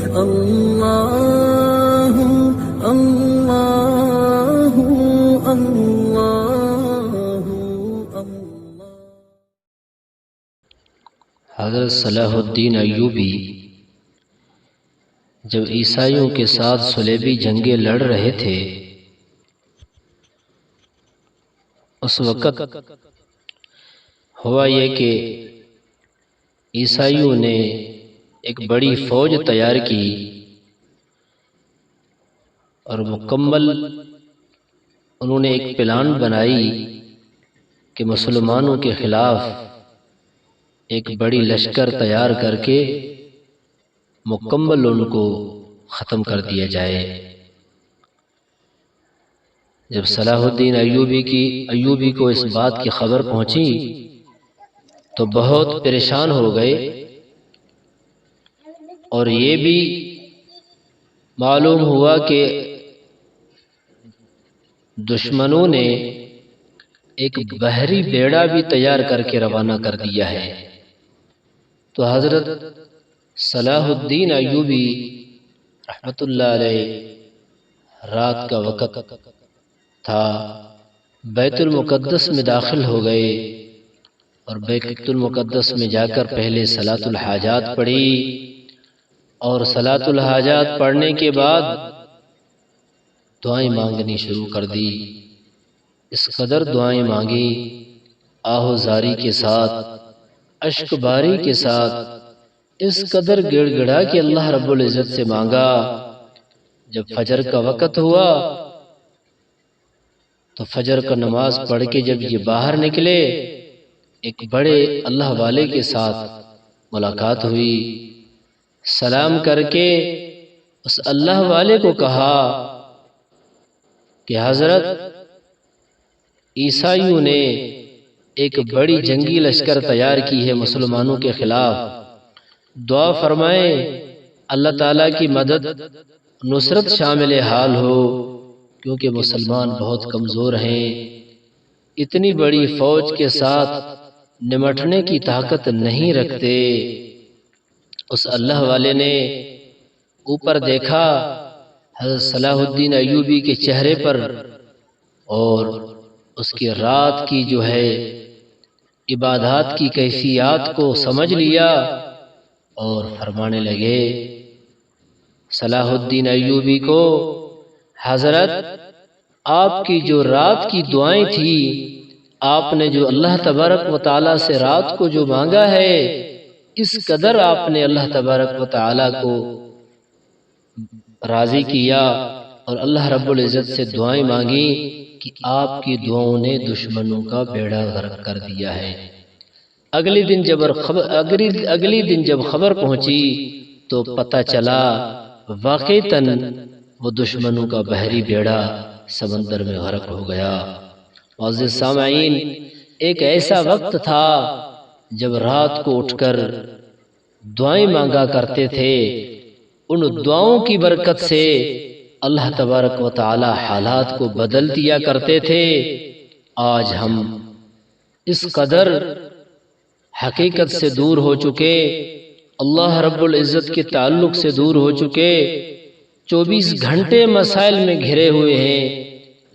اللہ اللہ اللہ اللہ۔ حضرت صلاح الدین ایوبی جب عیسائیوں کے ساتھ صلیبی جنگیں لڑ رہے تھے، اس وقت ہوا یہ کہ عیسائیوں نے ایک بڑی فوج تیار کی اور مکمل انہوں نے ایک پلان بنائی کہ مسلمانوں کے خلاف ایک بڑی لشکر تیار کر کے مکمل ان کو ختم کر دیا جائے۔ جب صلاح الدین ایوبی کو اس بات کی خبر پہنچی تو بہت پریشان ہو گئے، اور یہ بھی معلوم ہوا کہ دشمنوں نے ایک بحری بیڑا بھی تیار کر کے روانہ کر دیا ہے۔ تو حضرت صلاح الدین ایوبی رحمت اللہ علیہ رات کا وقت تھا، بیت المقدس میں داخل ہو گئے اور بیت المقدس میں جا کر پہلے صلاۃ الحاجات پڑھی، اور صلاۃ الحاجات پڑھنے کے بعد دعائیں مانگنی شروع کر دی۔ اس قدر دعائیں مانگی، آہ و زاری کے ساتھ، اشک باری کے ساتھ، اس قدر گڑ گڑا کہ اللہ رب العزت سے مانگا۔ جب فجر کا وقت ہوا تو فجر کا نماز پڑھ کے جب یہ باہر نکلے، ایک بڑے اللہ والے کے ساتھ ملاقات ہوئی۔ سلام کر کے اس اللہ والے کو کہا کہ حضرت عیسائیوں نے ایک بڑی جنگی لشکر تیار کی ہے مسلمانوں کے خلاف، دعا فرمائیں اللہ تعالیٰ کی مدد نصرت شامل حال ہو، کیونکہ مسلمان بہت کمزور ہیں، اتنی بڑی فوج کے ساتھ نمٹنے کی طاقت نہیں رکھتے۔ اس اللہ والے نے اوپر دیکھا حضرت صلاح الدین ایوبی کے چہرے پر، اور اس کی رات کی جو ہے عبادات کی کیفیات کو سمجھ لیا، اور فرمانے لگے صلاح الدین ایوبی کو، حضرت آپ کی جو رات کی دعائیں تھی، آپ نے جو اللہ تبارک و تعالیٰ سے رات کو جو مانگا ہے، اس قدر آپ نے اللہ تبارک و تعالیٰ کو راضی کیا اور اللہ رب العزت سے دعائیں مانگی کہ آپ کی دعاؤں نے دشمنوں کا بیڑا غرق کر دیا ہے۔ اگلی دن جب خبر پہنچی تو پتہ چلا واقعتاً وہ دشمنوں کا بحری بیڑا سمندر میں غرق ہو گیا۔ معزز سامعین، ایک ایسا وقت تھا جب رات کو اٹھ کر دعائیں مانگا کرتے تھے، ان دعاؤں کی برکت سے اللہ تبارک و تعالی حالات کو بدل دیا کرتے تھے۔ آج ہم اس قدر حقیقت سے دور ہو چکے، اللہ رب العزت کے تعلق سے دور ہو چکے، 24 گھنٹے مسائل میں گھرے ہوئے ہیں،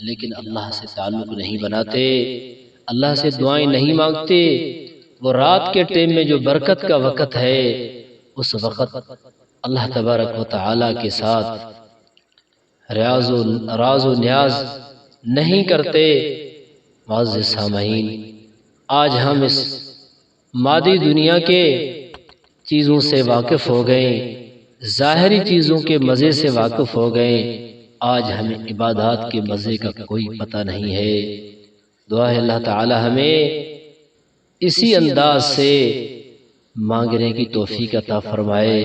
لیکن اللہ سے تعلق نہیں بناتے، اللہ سے دعائیں نہیں مانگتے۔ وہ رات کے ٹائم میں جو برکت کا وقت ہے، اس وقت اللہ تبارک و تعالی کے ساتھ راز و نیاز نہیں کرتے۔ معزز سامعین، آج ہم اس مادی دنیا کے چیزوں سے واقف ہو گئے، ظاہری چیزوں کے مزے سے واقف ہو گئے، آج ہمیں عبادات کے مزے کا کوئی پتہ نہیں ہے۔ دعا ہے اللہ تعالی ہمیں اسی انداز سے مانگنے کی توفیق عطا فرمائے۔